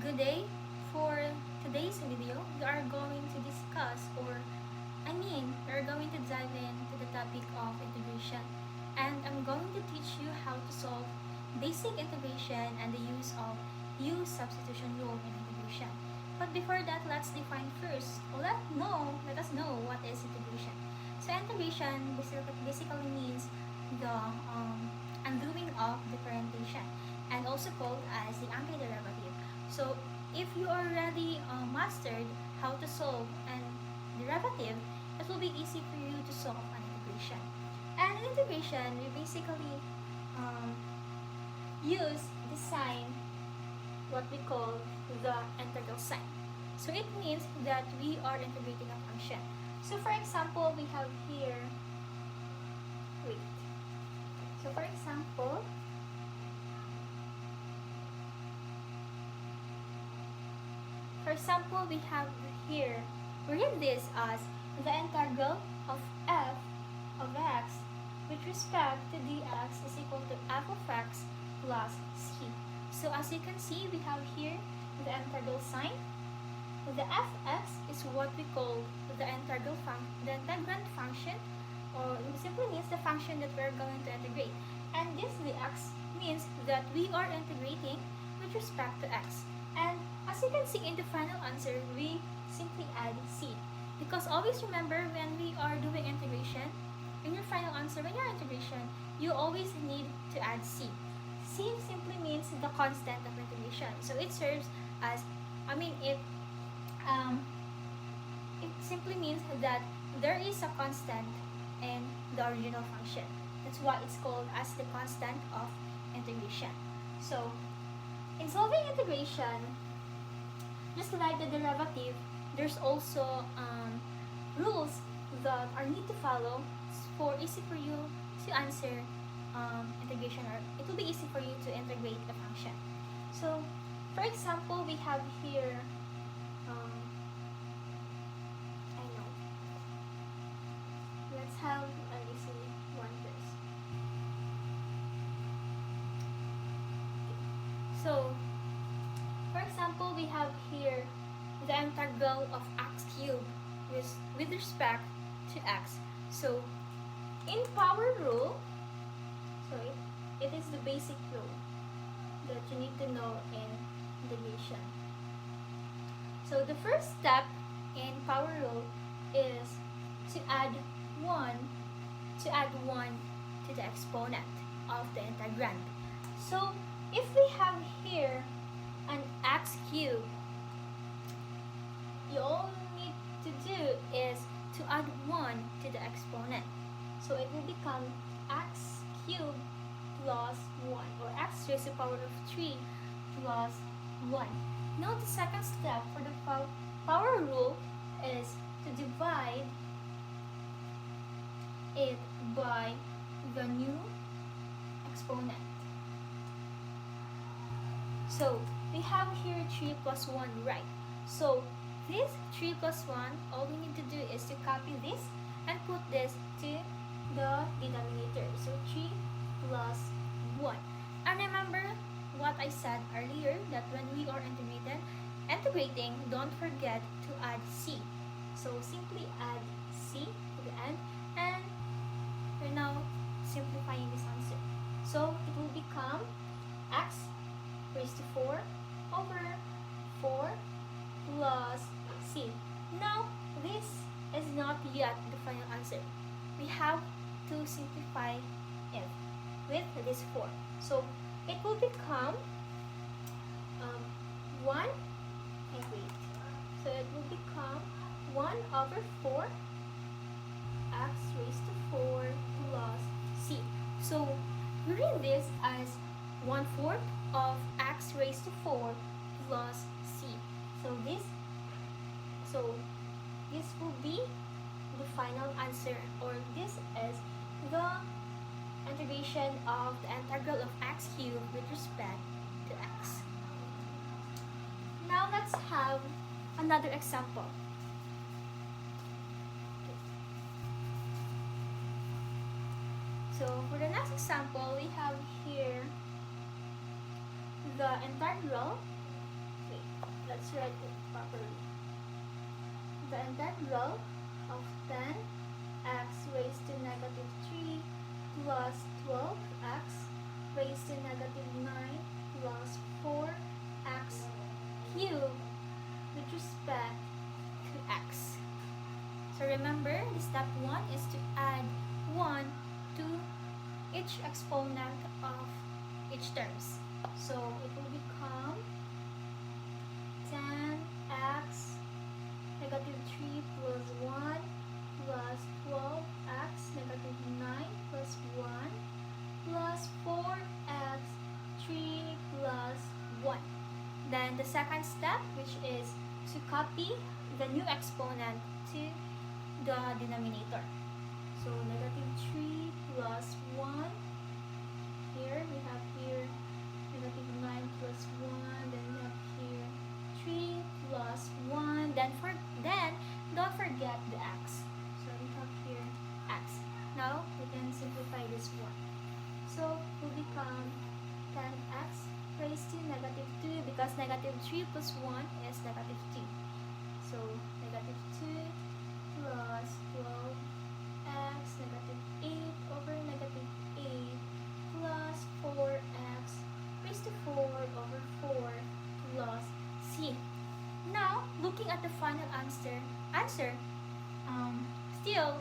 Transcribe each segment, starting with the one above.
Good day. For today's video, we are going to discuss we are going to dive into the topic of integration, and I'm going to teach you how to solve basic integration and the use of U-substitution rule in integration. But before that, let's define first, let us know what is integration. So integration basically means the undoing of differentiation, and also called as the antiderivative. So if you already mastered how to solve an derivative, it will be easy for you to solve an integration. And in integration, we basically use the sign, what we call the integral sign. So it means that we are integrating a function. So for example, we have here, So for example, we have here, we read this as the integral of f of x with respect to dx is equal to f of x plus c. So as you can see, we have here the integral sign. The fx is what we call the integrand function, or it simply means the function that we're going to integrate. And this dx means that we are integrating with respect to x. And as you can see in the final answer, we simply add c. Because always remember, when we are doing integration, in your final answer, when you're integration, you always need to add c. C simply means the constant of integration. So it serves as, it simply means that there is a constant in the original function. That's why it's called as the constant of integration. So in solving integration, just like the derivative, there's also rules that are need to follow for easy for you to answer integration, or it will be easy for you to integrate a function. So for example, we have here let's have an easy one first. So for example, we have here the integral of x cubed with respect to x. So in power rule, it is the basic rule that you need to know in integration. So the first step in power rule is to add 1 to the exponent of the integrand. So if we have here an x cubed, you all need to do is to add 1 to the exponent. So it will become x cubed plus 1, or x raised to the power of 3 plus 1. Now the second step for the power rule is to divide it by the new exponent. So we have here 3 plus 1, right? So this 3 plus 1, all we need to do is to copy this and put this to the denominator. So 3 plus 1. And remember what I said earlier, that when we are integrating, don't forget to add c. So simply add c to the end, and we're now simplifying this answer. So it will become x raised to 4 over 4 plus c. Now this is not yet the final answer. We have to simplify it with this 4. So it will become 1 So it will become 1 over 4 x raised to 4 plus c. So we read this as 1/4 of x raised to 4 plus c. So this will be the final answer, or this is the integration of the integral of x cubed with respect to x. Now let's have another example. So for the next example, we have here the integral let's write it properly. The integral of 10x raised to negative 3 plus 12x raised to negative 9 plus 4x cubed with respect to x. So remember, the step 1 is to add 1 to each exponent of each terms. So it will become 10x negative 3 plus 1 plus 12x negative 9 plus 1 plus 4x 3 plus 1. Then the second step, which is to copy the new exponent to the denominator. So negative 3 plus 1. Here we have here negative 9 plus 1. Then we have here 3 plus 1. Then don't forget the x. So we have here x. Now we can simplify this one. So it will become 10x raised to negative 2 because negative 3 plus 1 is negative 2. So negative 2 plus 12x negative 8 over negative 8 plus 4x raised to 4 over 4 plus c. Now, looking at the final answer, still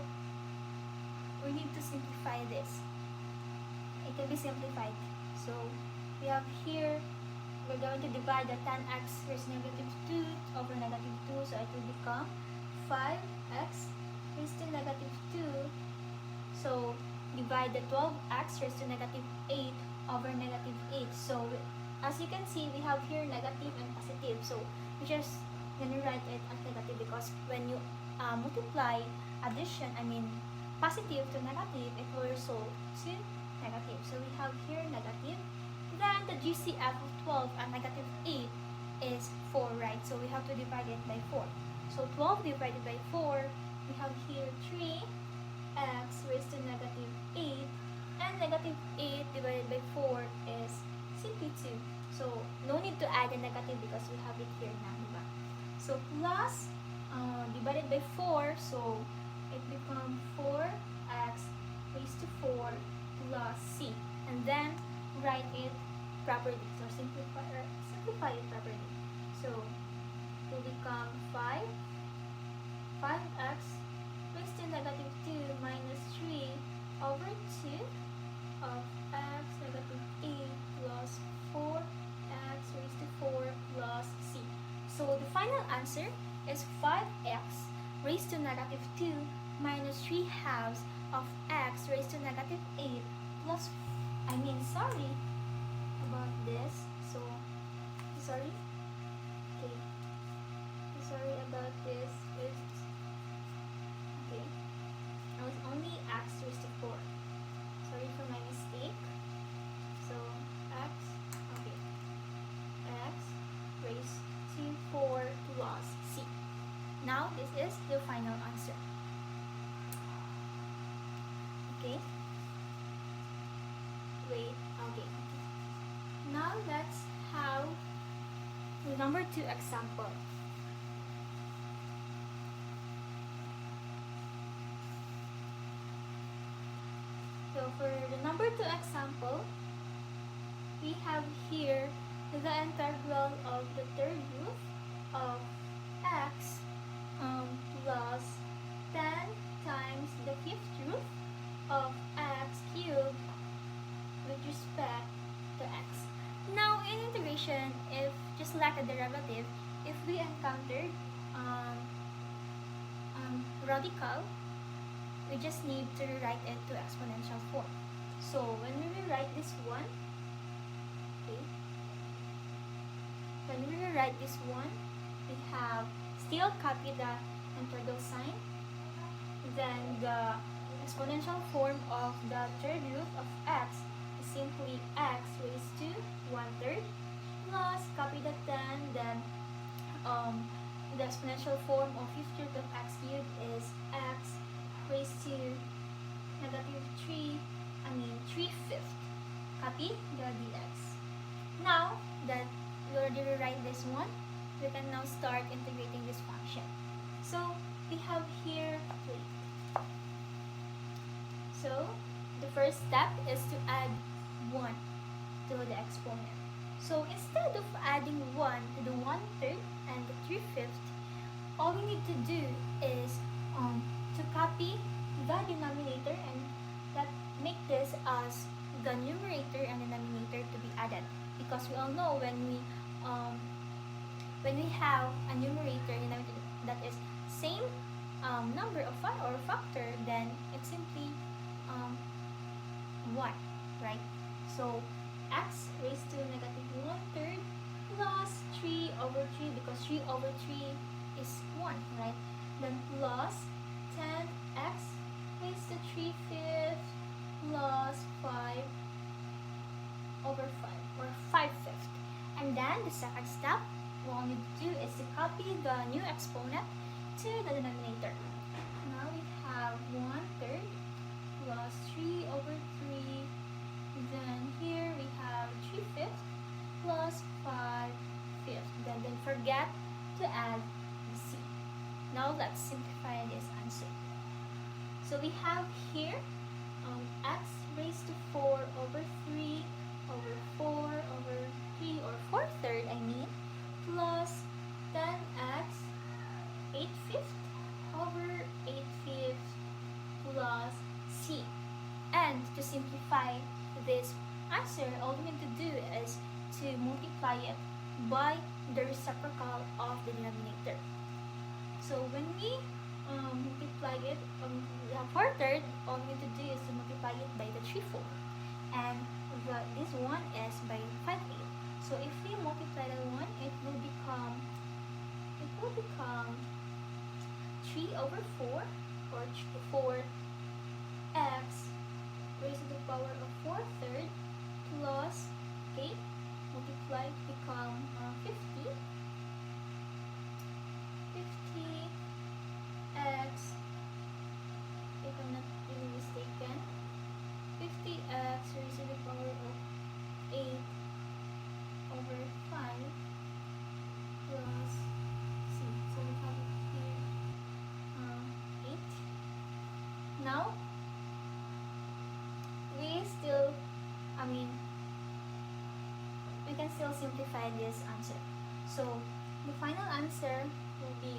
we need to simplify this. It can be simplified. So we have here, we're going to divide the 10x raised to negative 2 over negative 2. So it will become 5x raised to negative 2. So divide the 12x raised to negative 8 over negative 8. So as you can see, we have here negative and positive. So we just going to write it as negative because when you multiply positive to negative, it will result to negative. So we have here negative. Then the GCF of 12 and negative 8 is 4, right? So we have to divide it by 4. So 12 divided by 4, we have here 3x raised to negative 8. And negative 8 divided by 4 is simply 2. So no need to add a negative because we have it here now, diba? So plus divided by 4, so it becomes 4x raised to 4 plus c. And then write it properly. So simplify it properly. So it will become 5x raised to negative 2 minus 3 over 2 of x negative 8 plus 4x raised to 4 plus c. So the final answer is 5x raised to negative 2 minus 3 halves of x raised to negative 8 plus, sorry about this. So, sorry. Okay. Sorry about this. Okay. I was only x raised to 4. Sorry for my mistake. So, x raised to 4 plus c. Now, this is the final answer. Okay. Wait, okay. Now, let's have the number 2 example. So, for the number 2 example, we have here the integral of the third root of x plus 10 times the fifth root of x cubed with respect to x. Now, in integration, if just like a derivative, if we encountered radical, we just need to rewrite it to exponential form. So when we rewrite this one, we have still copy the integral sign. Then the exponential form of the third root of x is simply x raised to 1/3 plus copy the 10. Then the exponential form of fifth root of x cubed is x raised to negative 3/5. Copy the dx. Now that we already rewrite this one, we can now start integrating this function. So we have here 3. So the first step is to add 1 to the exponent. So instead of adding 1 to the 1/3 and the 3/5, all we need to do is to copy the denominator and that make this as the numerator and denominator to be added, because we all know when we have a numerator and denominator that is same number of or factor, then it's simply 1, right? So x raised to negative 1/3 plus 3/3, because 3/3 is 1, right? Then plus 10x raised to 3/5 plus 5/5 or 5/5. And then the second step, what we need to do is to copy the new exponent to the denominator. Now we have 1/3 plus 3/3. Then here we have 3/5 plus 5/5. Then don't forget to add the c. Now let's simplify this answer. So we have here x raised to 4/3 over 4/3 or 4/3 I mean, plus 10x 8/5 over 8/5 plus c. And to simplify this answer, all we need to do is to multiply it by the reciprocal of the denominator. So when we multiply it, the 4/3, all we need to do is to multiply it by the 3/4. And this one is by 5/8. So if we multiply that one, it will become 3/4 or 4x raised to the power of 4/3 plus 8 multiplied become 50 x, if I'm not really mistaken, 50x raised to the power of 8/5 plus c. So we have it here 8. Now we can still simplify this answer. So the final answer will be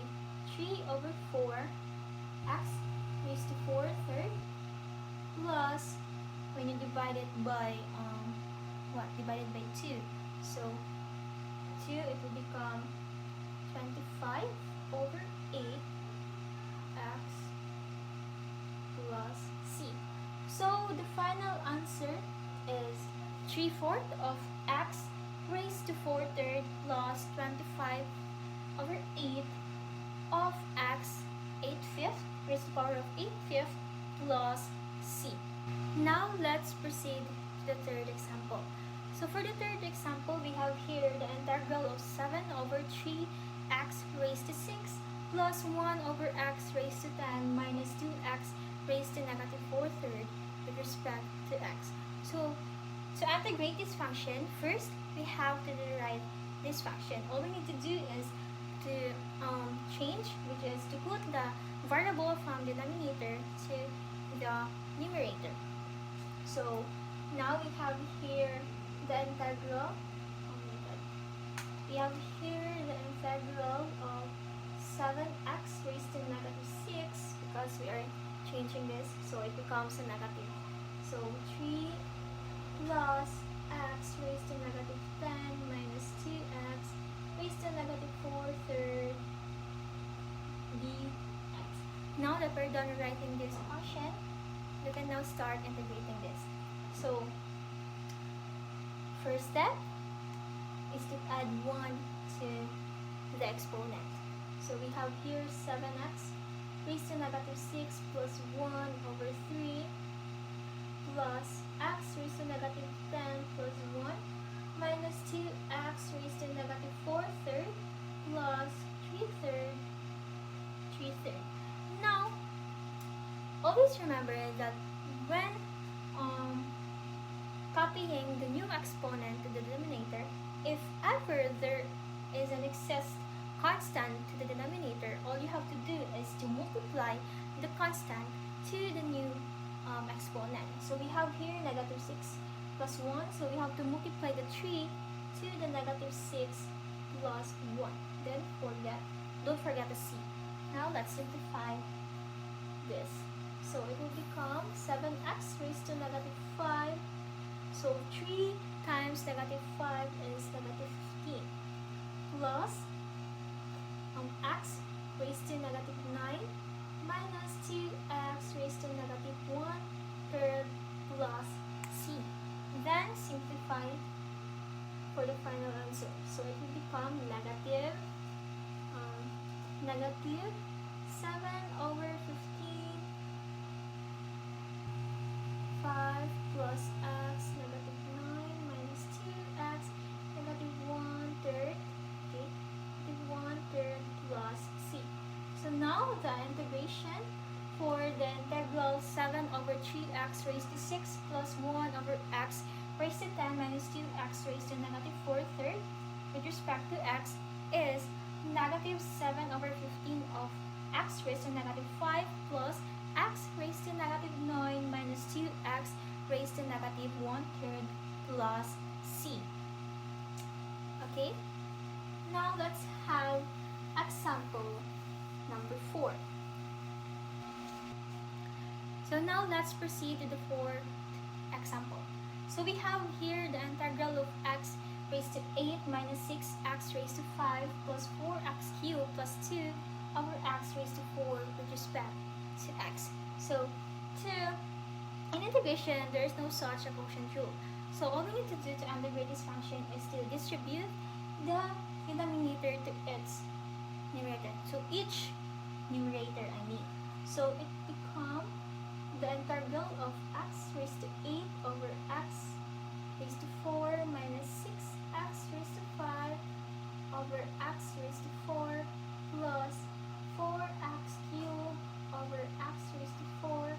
3/4 x raised to 4/3 plus, when you divide it by divided by 2, so 2, it will become 25/8 x plus c. So the final answer is 3/4 of x raised to 4/3 plus 25/8 of x 8/5 raised to the power of 8/5 plus c. Now let's proceed to the third example. So for the third example, we have here the integral of 7/3 x raised to 6 plus 1/x raised to 10 minus 2x raised to negative 4/3 with respect to x. So to integrate this function, first we have to derive this function. All we need to do is to change, which is to put the variable from the denominator to the numerator. So now we have here the integral. We have here the integral of 7x raised to negative 6, because we are changing this, so it becomes a negative. So 3 plus x raised to negative 10 minus 2x raised to negative 4/3 dx. Now that we're done writing this function, we can now start integrating this. So first step is to add 1 to the exponent. So we have here 7x raised to negative 6 plus 1/3 plus x raised to negative 10 plus 1 minus 2x raised to negative 4/3 plus 3/3. Now, always remember that when copying the new exponent to the denominator, if ever there is an excess constant to the denominator, all you have to do is to multiply the constant to the new exponent. So we have here negative 6 plus 1. So we have to multiply the 3 to the negative 6 plus 1. Then don't forget the c. Now let's simplify this. So it will become 7x raised to negative 5. So 3 times negative 5 is negative 15 plus x raised to negative 9 minus 2x raised to negative 1 third plus c. Then simplify for the final answer. So it will become negative 7 over 15 5 plus x negative 9 minus 2x negative 1 third, okay, negative 1 third plus c. So now the integration for the integral 7 over 3x raised to 6 plus 1 over x raised to 10 minus 2x raised to negative 4 third with respect to x is negative 7 over 15 of x raised to negative 5 plus x raised to negative 9 minus 2x raised to negative 1 third plus c. Okay, now let's have example number 4. So now let's proceed to the fourth example. So we have here the integral of x raised to 8 minus 6x raised to 5 plus 4x cubed plus 2 over x raised to 4 with respect to x. So in integration, there is no such a quotient rule. So all we need to do to integrate this function is to distribute the denominator to its numerator. So each numerator, So it becomes the integral of x raised to 8 over x raised to 4 minus 6x raised to 5 over x raised to 4 plus 4x cubed over x raised to 4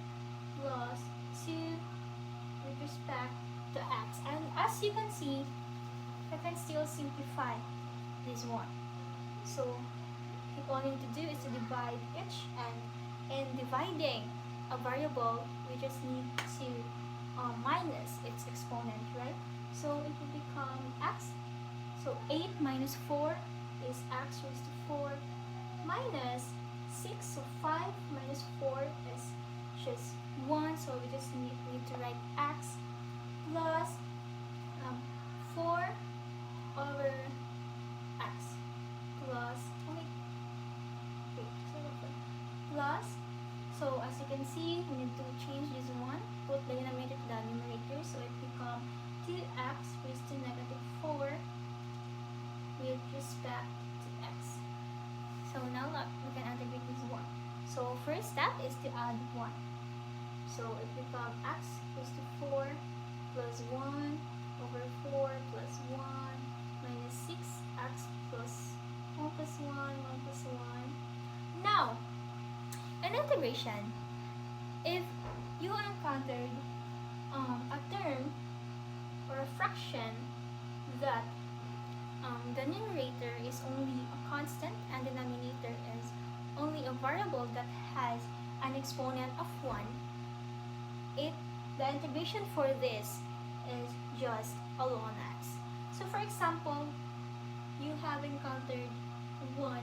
plus 2 with respect to x. And as you can see, I can still simplify this one. So all you need to do is to divide each, and in dividing a variable, we just need to minus its exponent, right? So it will become x. So 8 minus 4 is x raised to 4 minus 6. So 5 minus 4 is just 1. So we just need to write x plus 4 over x plus plus. So as you can see, we need to change this one, put the denominator to the numerator, so it becomes 2x raised to negative 4 with respect to x. So now we can integrate this one. So first step is to add 1. So it becomes x raised to 4 plus 1 over 4 plus 1 minus 6x plus 1 plus 1, 1 plus 1. Now, in integration, if you encountered a term or a fraction that the numerator is only a constant and the denominator is only a variable that has an exponent of 1, the integration for this is just a ln x. So for example, you have encountered 1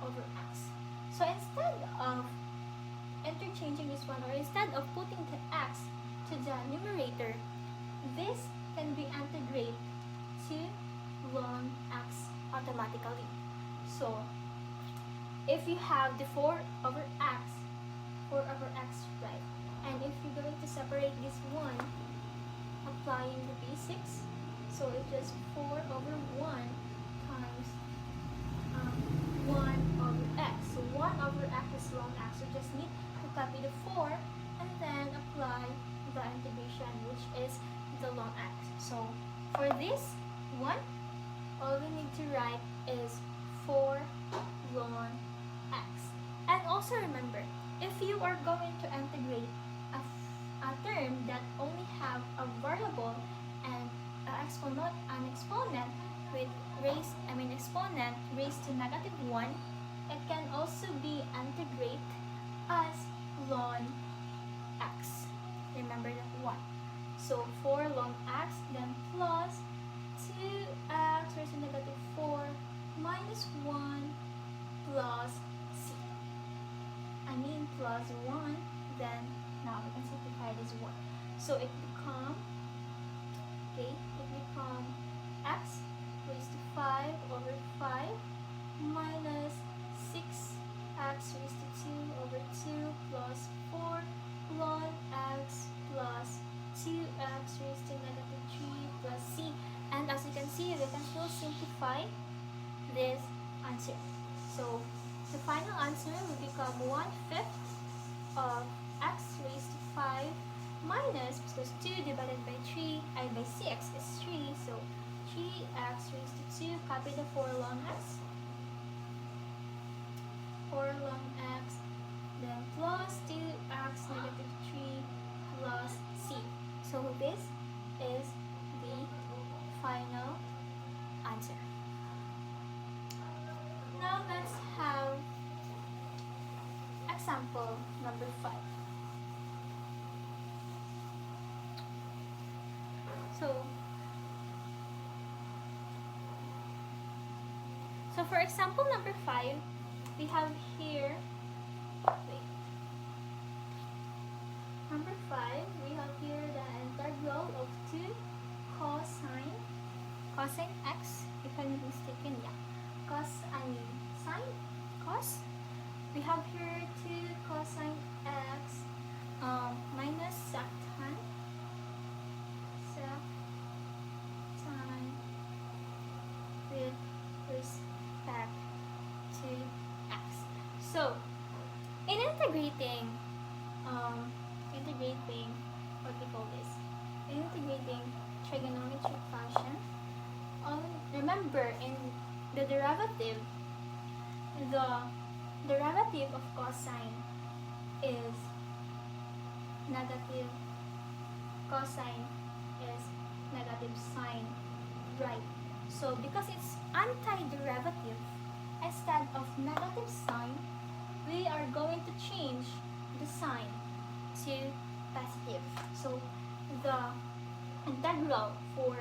over x. So instead of interchanging this one, or instead of putting the x to the numerator, this can be integrated to ln x automatically. So if you have the 4 over x, right, and if you're going to separate this one, applying the basics, so it's just 4 over 1 times 1 over x. So 1 over x is ln x, so just need to copy the 4 and then apply the integration, which is the ln x. So for this one, all we need to write is 4 ln x. And also remember, if you are going to integrate a term that only have a variable and an exponent with exponent raised to negative 1, it can also be integrate as ln x. Remember that one. So 4 ln x, then plus 2x raised to negative 4 minus 1 plus c. I mean plus 1, then now we can simplify this 1. So it becomes x raised to 5 over 5 minus 6x raised to 2 over 2 plus 4 ln x plus 2x raised to negative 3 plus c. And as you can see, we can still simplify this answer. So the final answer will become 1/5 of x raised to 5 minus, because 2 divided by 3 and by 6 is 3, so 3x raised to 2, copy the 4 ln x, 4 ln x, then plus 2x negative 3 plus c. So this is the final answer. Now let's have example number 5. So for example number 5, we have here, number 5, we have here the integral of 2 cosine x, if I'm not mistaken, sine, cos. We have here 2 cosine x minus sectan with respect to x. So in integrating what we call this, integrating trigonometric function, remember in the derivative of cosine is negative, cosine is negative sine, right? So because it's antiderivative, instead of negative sine, we are going to change the sign to positive. So the integral for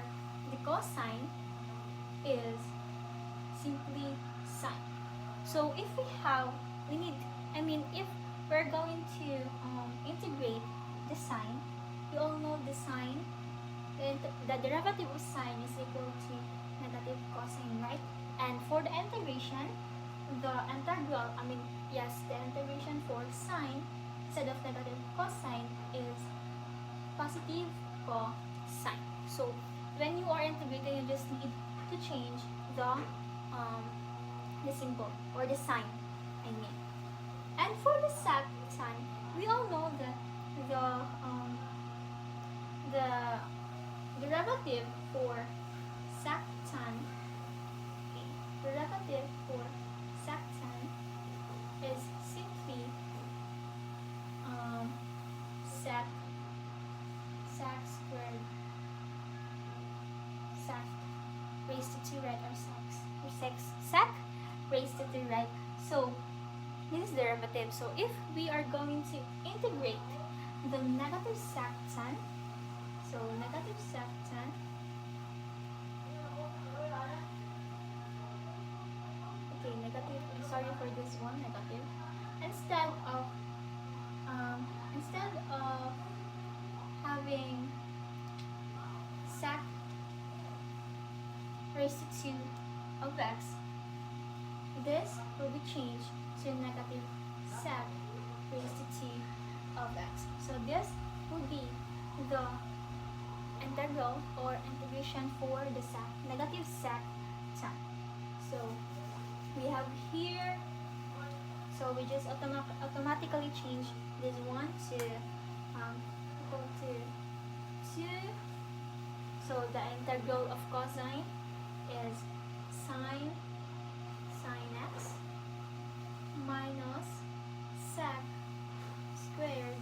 the cosine is simply sine. So if if we're going to integrate the sine, you all know the sine, the derivative of sine is equal to negative cosine, right? And for the integration, the integration for sine instead of negative cosine is positive cosine. So when you are integrating, you just need to change the symbol or the sign, And for the sectan, we all know that the derivative for sectan, is simply sec squared, sec raised to 2, right, or sec raised to 2, right? So this is derivative. So if we are going to integrate the negative sectan, sorry for this one, negative. Instead of having sec raised to 2 of x, this will be changed to negative sec raised to 2 of x. So this will be the integral or integration for the negative sectan. So we have here, so we just automatically change this one to equal to 2. So the integral of cosine is sine x minus sec squared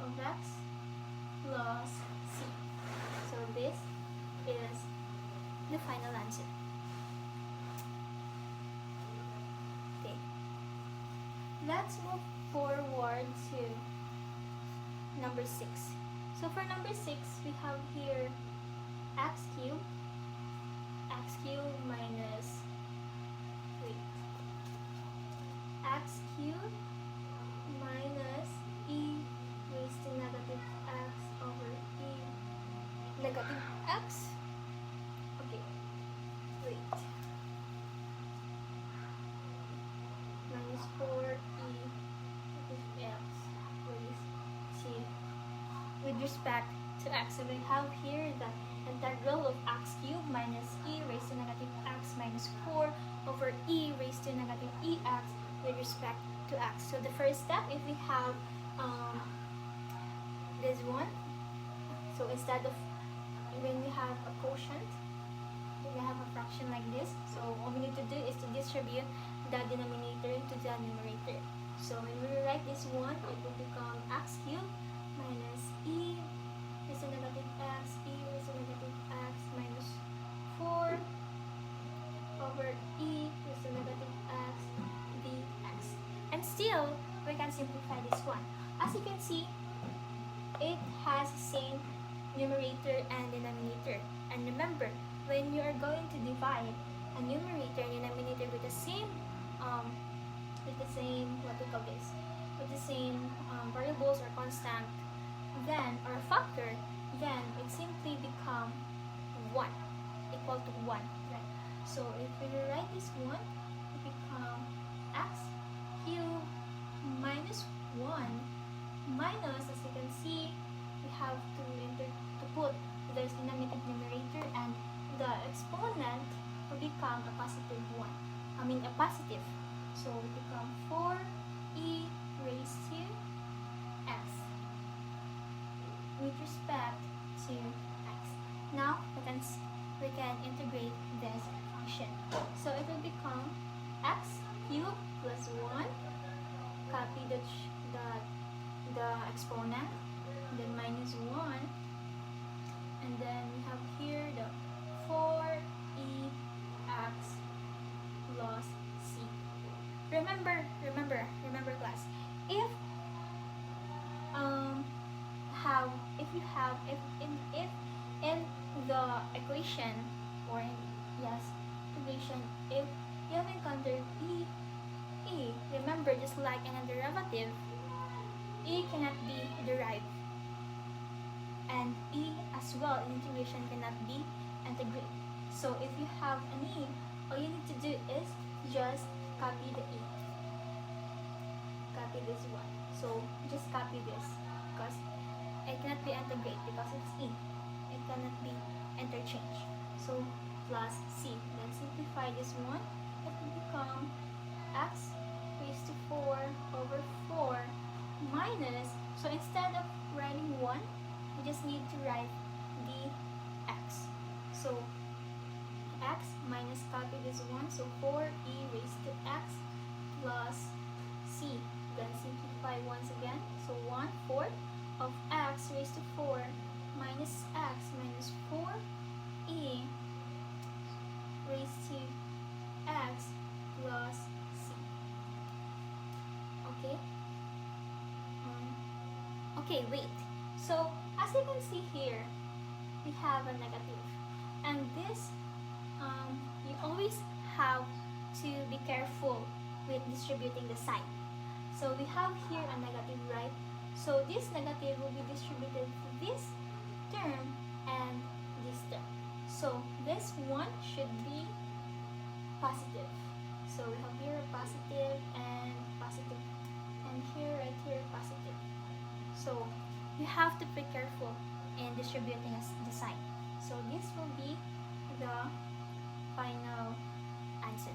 of x plus c. So this is the final answer. Okay. Let's move forward to number 6. So for number 6, we have here x cubed minus, x cubed minus e raised to negative x over e negative x. Okay, wait. Minus 4e negative x raised to, with respect to x. So we have here the integral of x cubed minus e raised to negative x minus 4 over e raised to negative ex with respect to x. So the first step, if we have this one, so instead of, when we have a quotient, we have a fraction like this, so all we need to do is to distribute the denominator to the numerator. So when we rewrite this one, it will become x cubed minus e raised to negative x, e raised to negative x minus 4 over e raised to negative x dx. And still, we can simplify this one. As you can see, it has the same numerator and denominator. And remember, when you are going to divide a numerator and denominator with the same what we call this, with the same variables or constant, then, or factor, then it simply become 1, equal to 1, right? So if we rewrite this one, it become x cubed minus 1 minus, as you can see, we have to put there's the negative numerator, and the exponent will become a positive 1. I mean a positive. So it become 4e raised to x with respect to x. Now we can integrate this function. So it will become x cubed plus 1, copy the exponent, then minus 1, and then we have here the 4ex plus c. Remember class, if in the equation, or equation, if you have encountered e, remember, just like in a derivative, e cannot be derived, and e as well in integration cannot be integrated. So if you have an e, all you need to do is just copy the e, copy this one. So just copy this, because it cannot be integrated because it's e, it cannot be interchanged. So plus c, then simplify this one, it will become x raised to 4 over 4 minus, so instead of writing 1, we just need to write the x. So x minus, copy this one, so 4e raised to x plus c, then simplify once again, so 1/4 of x raised to 4 minus x minus 4e raised to x plus c. Okay? Okay, wait. So, as you can see here, we have a negative. And this, you always have to be careful with distributing the sign. So, we have here a negative, right? So, this negative will be distributed to this term and this term. So, this one should be positive. So, we have here positive and positive. And here, right here, positive. So, you have to be careful in distributing the sign. So, this will be the final answer.